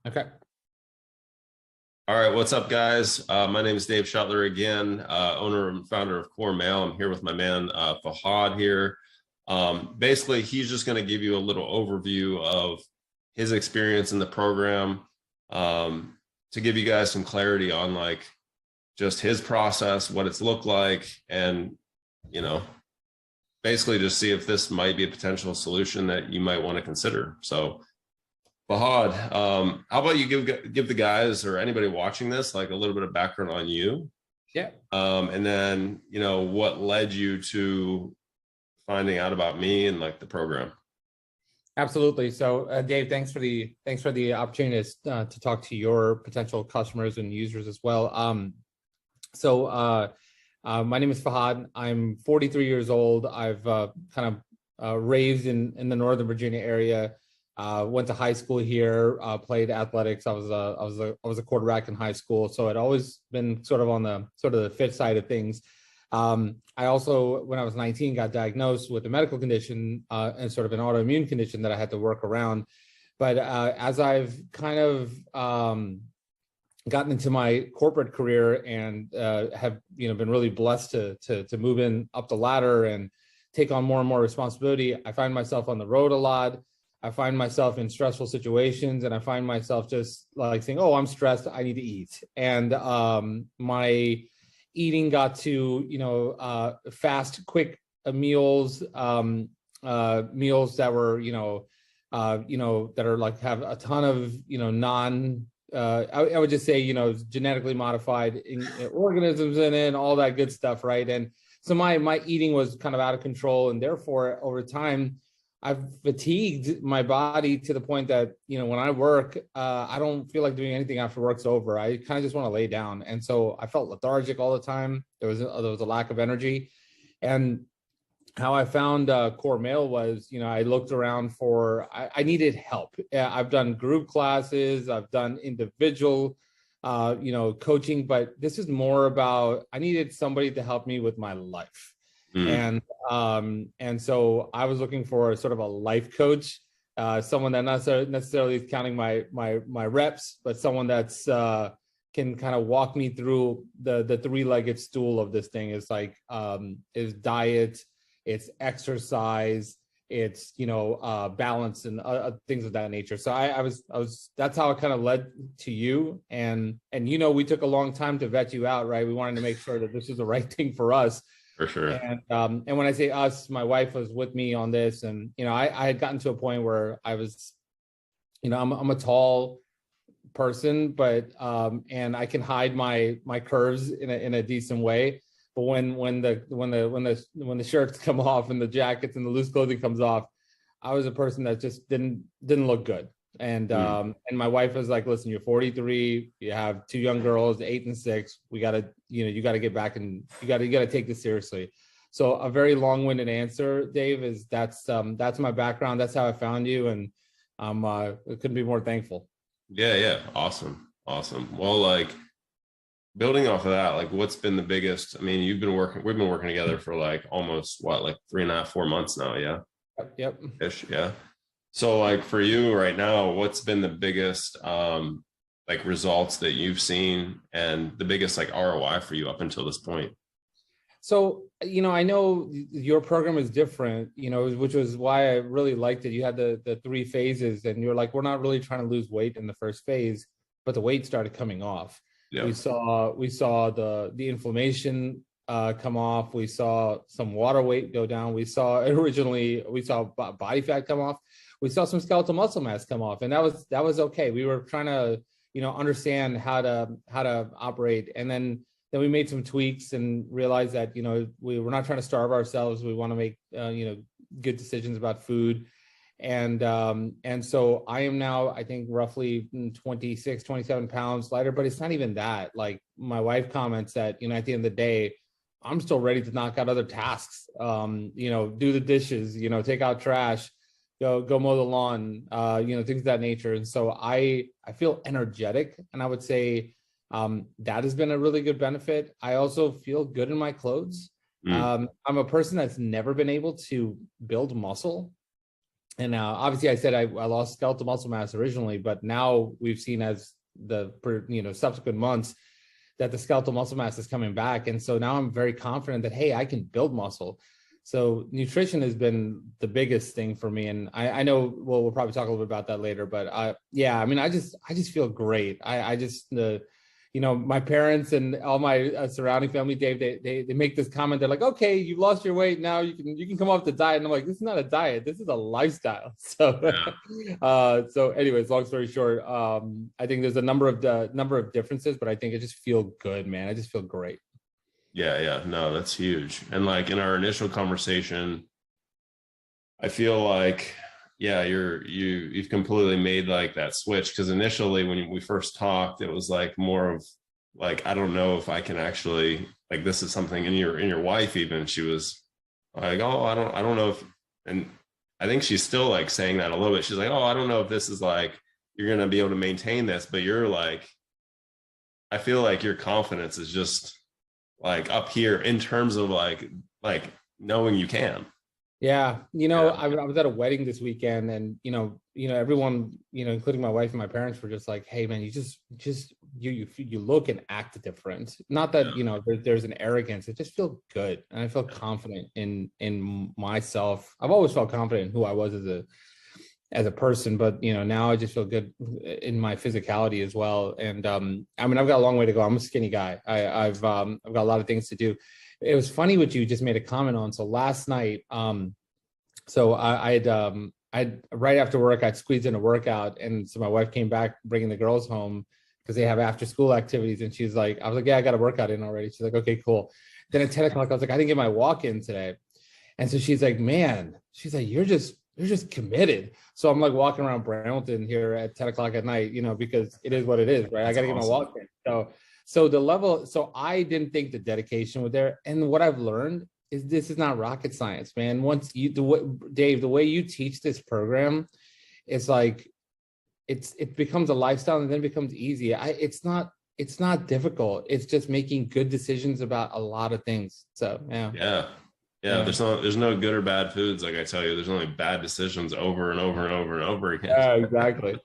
Okay. All right, what's up, guys? My name is Dave Schottler again, owner and founder of Core Mail. I'm here with my man, Fahad here. Basically, he's just going to give you a little overview of his experience in the program, to give you guys some clarity on like just his process, what it's looked like, and, you know, basically just see if this might be a potential solution that you might want to consider. So Fahad, how about you give the guys or anybody watching this like a little bit of background on you? Yeah. And then, you know, what led you to finding out about me and like the program? Absolutely. So, Dave, thanks for the opportunity to talk to your potential customers and users as well. My name is Fahad. I'm 43 years old. I've kind of raised in the Northern Virginia area. Went to high school here. Played athletics. I was a quarterback in high school. So I'd always been sort of on the fit side of things. I also, when I was 19, got diagnosed with a medical condition and sort of an autoimmune condition that I had to work around. But as I've kind of gotten into my corporate career and have been really blessed to move in up the ladder and take on more and more responsibility, I find myself on the road a lot. I find myself in stressful situations, and I find myself just like saying, "Oh, I'm stressed. I need to eat." And my eating got to fast, quick meals, meals that were that are like have a ton of non. I would just say genetically modified organisms in it, and all that good stuff, right? And so my eating was kind of out of control, and therefore over time I've fatigued my body to the point that, when I work, I don't feel like doing anything after work's over. I kind of just want to lay down. And so I felt lethargic all the time. There was a lack of energy. And how I found Core Mail was, I looked around I needed help. I've done group classes. I've done individual, coaching, but this is more about, I needed somebody to help me with my life. And so I was looking for sort of a life coach, someone that not necessarily is counting my reps, but someone that's can kind of walk me through the three-legged stool of this thing. Is like is diet, it's exercise, it's balance and things of that nature. So I was that's how it kind of led to you, and we took a long time to vet you out, right? We wanted to make sure that this is the right thing for us. For sure. And when I say us, my wife was with me on this, and I had gotten to a point where I was, I'm a tall person, but and I can hide my curves in a decent way. But when the shirts come off and the jackets and the loose clothing comes off, I was a person that just didn't look good. And my wife was like, "Listen, you're 43. You have two young girls, 8 and 6. We gotta, you gotta get back and you gotta take this seriously." So a very long-winded answer, Dave, is that's my background. That's how I found you, and I couldn't be more thankful. Yeah. Awesome. Well, like building off of that, like what's been the biggest? I mean, we've been working together for like almost like 3.5, 4 months now. Yeah. Yep. Ish. Yeah. So like for you right now, what's been the biggest like results that you've seen and the biggest like ROI for you up until this point? So, I know your program is different, which was why I really liked it. You had the 3 phases, and you're like, we're not really trying to lose weight in the first phase, but the weight started coming off. Yeah. We saw the inflammation come off. We saw some water weight go down. We saw body fat come off. We saw some skeletal muscle mass come off, and that was okay. We were trying to, understand how to operate, and then we made some tweaks and realized that we're not trying to starve ourselves. We want to make good decisions about food, and so I am now, I think, roughly 26, 27 pounds lighter, but it's not even that. Like my wife comments that at the end of the day, I'm still ready to knock out other tasks. Do the dishes, take out trash. Go mow the lawn, things of that nature. And so I feel energetic, and I would say that has been a really good benefit. I also feel good in my clothes. I'm a person that's never been able to build muscle. And obviously I said I lost skeletal muscle mass originally, but now we've seen as the subsequent months that the skeletal muscle mass is coming back. And so now I'm very confident that, hey, I can build muscle. So nutrition has been the biggest thing for me. And I know, well, we'll probably talk a little bit about that later, but yeah, I mean, I just feel great. I just, my parents and all my surrounding family, Dave, they make this comment. They're like, okay, you've lost your weight. Now you can come off the diet. And I'm like, this is not a diet. This is a lifestyle. So, so anyways, long story short, I think there's a number of differences, but I think I just feel good, man. I just feel great. Yeah. No, that's huge. And like in our initial conversation, I feel like, yeah, you've completely made like that switch. Cause initially when we first talked, it was like more of like, I don't know if I can actually, like, this is something in your wife, even she was like, oh, I don't know if, and I think she's still like saying that a little bit. She's like, oh, I don't know if this is like, you're going to be able to maintain this, but you're like, I feel like your confidence is just like up here in terms of like knowing you can. Yeah, I was at a wedding this weekend, and everyone, including my wife and my parents, were just like, "Hey, man, you look and act different." Not that there's an arrogance. It just feels good, and I feel confident in myself. I've always felt confident in who I was as a person, but now I just feel good in my physicality as well. And I mean, I've got a long way to go. I'm a skinny guy. I've got a lot of things to do. It was funny what you just made a comment on. So last night, so I'd right after work, I'd squeezed in a workout, and so my wife came back bringing the girls home because they have after school activities, and she's like, I was like, yeah, I got a workout in already. She's like, okay, cool. Then at 10 o'clock, I was like, I didn't get my walk in today, and so she's like, man, she's like, you're just committed. So I'm like walking around Brandon here at 10 o'clock at night, because it is what it is, right? I got to get my walk in. So the level, so I didn't think the dedication was there. And what I've learned is this is not rocket science, man. Once Dave, the way you teach this program, it's like, it becomes a lifestyle and then becomes easy. It's not difficult. It's just making good decisions about a lot of things. So, yeah. Yeah, there's no good or bad foods. Like I tell you, there's only bad decisions over and over and over and over again. Yeah, exactly.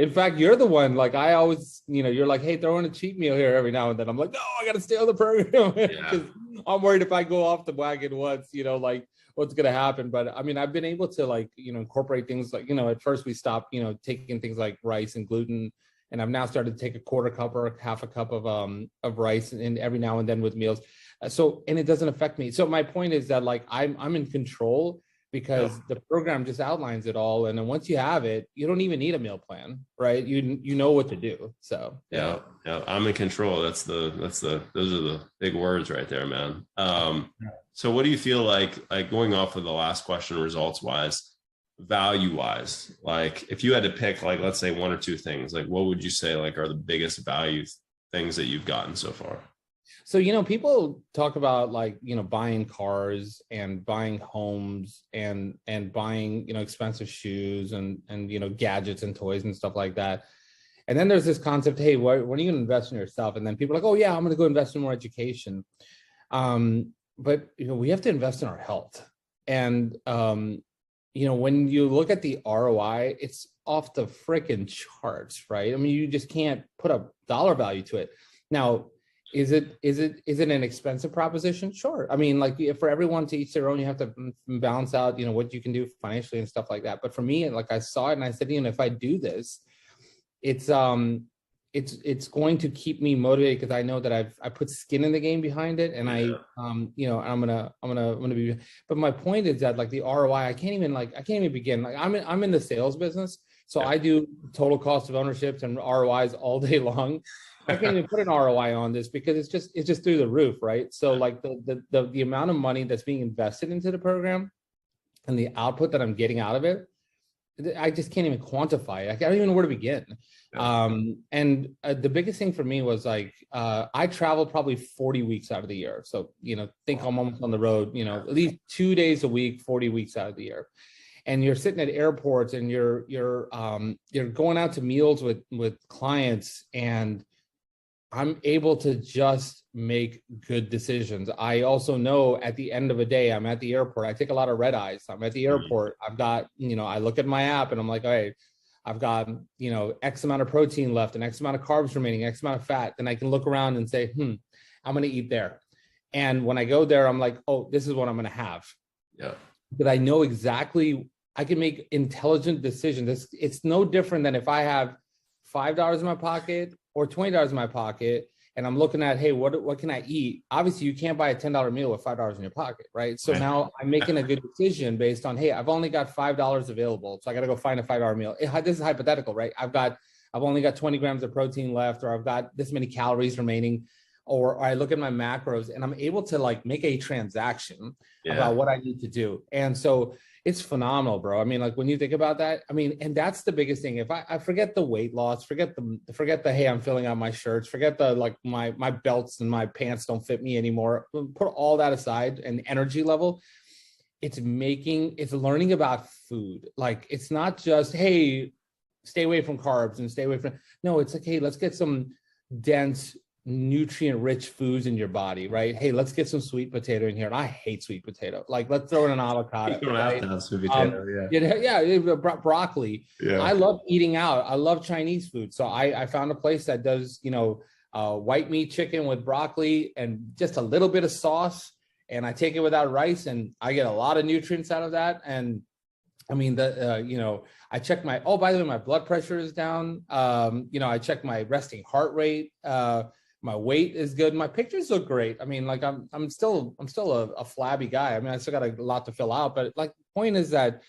In fact, you're the one, like, I always, you're like, hey, throw in a cheat meal here every now and then. I'm like, no, I got to stay on the program because I'm worried if I go off the wagon once, like what's going to happen. But I mean, I've been able to like, incorporate things like, at first we stopped, taking things like rice and gluten. And I've now started to take a quarter cup or half a cup of rice and every now and then with meals. So, and it doesn't affect me. So my point is that like, I'm in control because the program just outlines it all. And then once you have it, you don't even need a meal plan, right? You know what to do. So, yeah. I'm in control. Those are the big words right there, man. So what do you feel like going off of the last question, results wise, value wise, like if you had to pick, like, let's say one or two things, like what would you say like are the biggest value things that you've gotten so far? So, people talk about like, buying cars and buying homes and buying, expensive shoes and gadgets and toys and stuff like that. And then there's this concept, hey, when are you going to invest in yourself? And then people are like, oh yeah, I'm going to go invest in more education. But, we have to invest in our health. And, when you look at the ROI, it's off the freaking charts, right? I mean, you just can't put a dollar value to it. Now, is it an expensive proposition? Sure. I mean, like for everyone to each their own, you have to balance out, what you can do financially and stuff like that. But for me, like I saw it and I said, if I do this, it's going to keep me motivated because I know that I put skin in the game behind it, and I'm gonna be. But my point is that like the ROI, I can't even begin. Like I'm in the sales business, so I do total cost of ownerships and ROIs all day long. I can't even put an ROI on this because it's just through the roof, right? So like the amount of money that's being invested into the program and the output that I'm getting out of it, I just can't even quantify it. I don't even know where to begin. And the biggest thing for me was like, I traveled probably 40 weeks out of the year. So, think I'm almost on the road, at least 2 days a week, 40 weeks out of the year. And you're sitting at airports and you're going out to meals with clients, and I'm able to just make good decisions. I also know at the end of a day, I'm at the airport. I take a lot of red eyes. I'm at the airport. I've got, I look at my app and I'm like, all right, I've got, X amount of protein left and X amount of carbs remaining, X amount of fat. Then I can look around and say, I'm going to eat there. And when I go there, I'm like, oh, this is what I'm going to have. Yeah. But I know exactly, I can make intelligent decisions. It's no different than if I have $5 in my pocket or $20 in my pocket, and I'm looking at, hey, what can I eat? Obviously, you can't buy a $10 meal with $5 in your pocket, right? So now I'm making a good decision based on, hey, I've only got $5 available, so I got to go find a $5 meal. This is hypothetical, right? I've only got 20 grams of protein left, or I've got this many calories remaining, or I look at my macros, and I'm able to like make a transaction about what I need to do. And so it's phenomenal, bro. I mean, like when you think about that, I mean, and that's the biggest thing. If I forget the weight loss, forget the, hey, I'm filling out my shirts, forget the, like my belts and my pants don't fit me anymore. Put all that aside and energy level. It's learning about food. Like, it's not just, hey, stay away from carbs and stay away from, no, it's like, hey, let's get some dense, nutrient-rich foods in your body, right? Hey, let's get some sweet potato in here. And I hate sweet potato. Like, let's throw in an avocado. You don't have to have sweet potato, broccoli. Yeah. I love eating out. I love Chinese food. So I found a place that does, white meat chicken with broccoli and just a little bit of sauce. And I take it without rice, and I get a lot of nutrients out of that. And I mean, I check by the way, my blood pressure is down. I check my resting heart rate. My weight is good. My pictures look great. I mean, like I'm still a flabby guy. I mean, I still got a lot to fill out, but like the point is that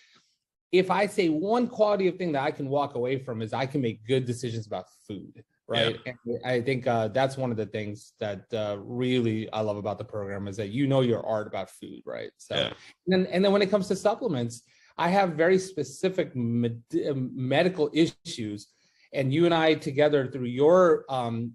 if I say one quality of thing that I can walk away from is I can make good decisions about food, right? Yeah. And I think that's one of the things that really I love about the program is that your art about food, right? So, yeah. and then when it comes to supplements, I have very specific medical issues. And you and I together through your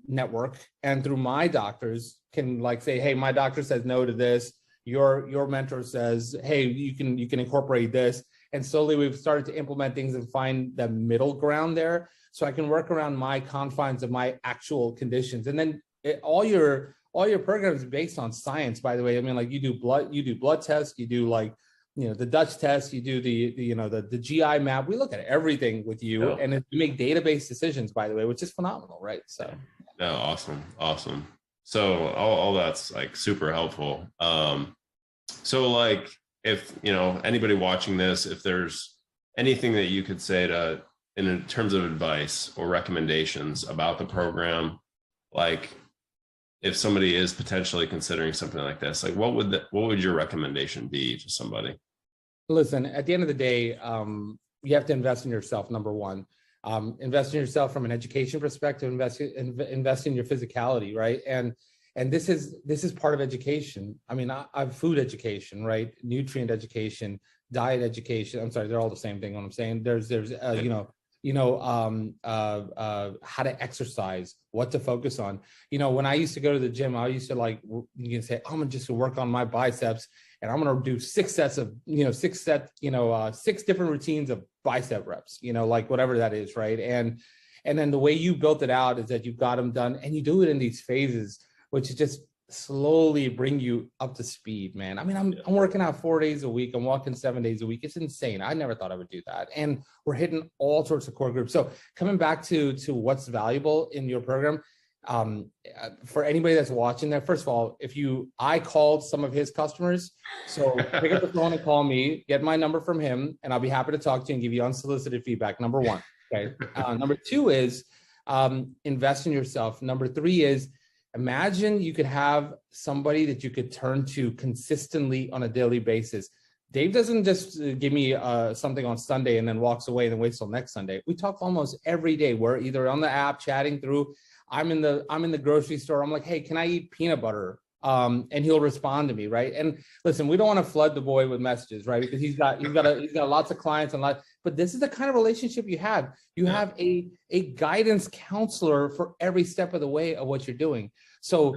network and through my doctors can like say, hey, my doctor says no to this. Your mentor says, hey, you can incorporate this. And slowly we've started to implement things and find the middle ground there. So I can work around my confines of my actual conditions. And then all your programs based on science, by the way. I mean, like you do blood tests, you do like, the Dutch test, you do the GI map. We look at everything with you, and you make database decisions, by the way, which is phenomenal, right? So, no, awesome. So all that's like super helpful. So like if anybody watching this, if there's anything that you could say in terms of advice or recommendations about the program, like if somebody is potentially considering something like this, like what would your recommendation be to somebody? Listen, at the end of the day, you have to invest in yourself. Number one, invest in yourself from an education perspective. Invest in your physicality, right? And this is part of education. I mean, I've food education, right? Nutrient education, diet education. I'm sorry, they're all the same thing. What I'm saying, there's how to exercise, what to focus on. When I used to go to the gym, I used to like, you can say, I'm gonna just work on my biceps and I'm gonna do 6 sets of, 6 different routines of bicep reps, like whatever that is, right? And then the way you built it out is that you've got them done and you do it in these phases, which is just slowly bring you up to speed, man. I mean, I'm working out 4 days a week. I'm walking 7 days a week. It's insane. I never thought I would do that. And we're hitting all sorts of core groups. So coming back to what's valuable in your program, for anybody that's watching that, first of all, I called some of his customers. So pick up the phone and call me, get my number from him, and I'll be happy to talk to you and give you unsolicited feedback. Number one. Okay. Number two is invest in yourself. Number three is imagine you could have somebody that you could turn to consistently on a daily basis. Dave doesn't just give me something on Sunday and then walks away and then waits till next Sunday. We talk almost every day. We're either on the app chatting through. I'm in the grocery store. I'm like, hey, can I eat peanut butter? And he'll respond to me, right? And listen, we don't want to flood the boy with messages, right? Because he's got lots of clients and but this is the kind of relationship you have. You have a guidance counselor for every step of the way of what you're doing. So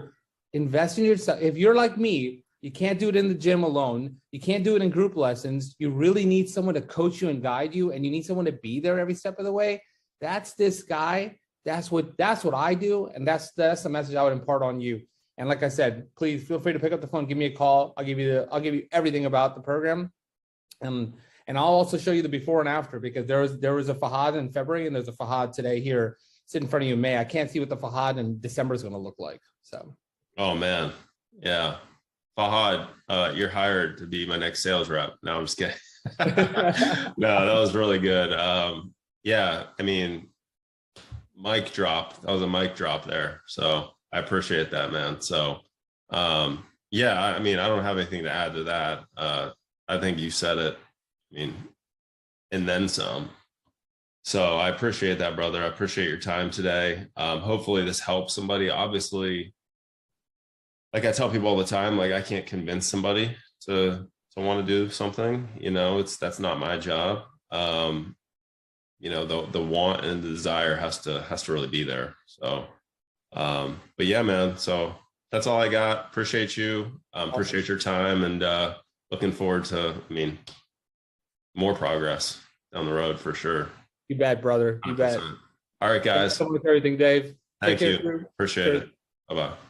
invest in yourself. If you're like me, you can't do it in the gym alone. You can't do it in group lessons. You really need someone to coach you and guide you, and you need someone to be there every step of the way. That's this guy. That's what I do. And that's the message I would impart on you. And like I said, please feel free to pick up the phone, give me a call. I'll give you everything about the program. And I'll also show you the before and after, because there was a Fahad in February and there's a Fahad today here sitting in front of you in May. I can't see what the Fahad in December is going to look like. So. Oh man. Yeah. Fahad, you're hired to be my next sales rep. No, I'm just kidding. No, that was really good. Yeah, I mean, mic drop. That was a mic drop there. So I appreciate that, man. So yeah, I mean, I don't have anything to add to that. I think you said it. I mean, and then some. So I appreciate that, brother. I appreciate your time today. Hopefully this helps somebody. Obviously, like I tell people all the time, like I can't convince somebody to want to do something, you know, that's not my job. You know, the want and the desire has to really be there. So but yeah, man, so that's all I got. Appreciate you. Appreciate your time, and looking forward to, I mean, more progress down the road for sure. You bet, brother. You 100%. Bet. All right, guys. Thanks so much for everything, Dave. Thank you. Appreciate it. Bye-bye.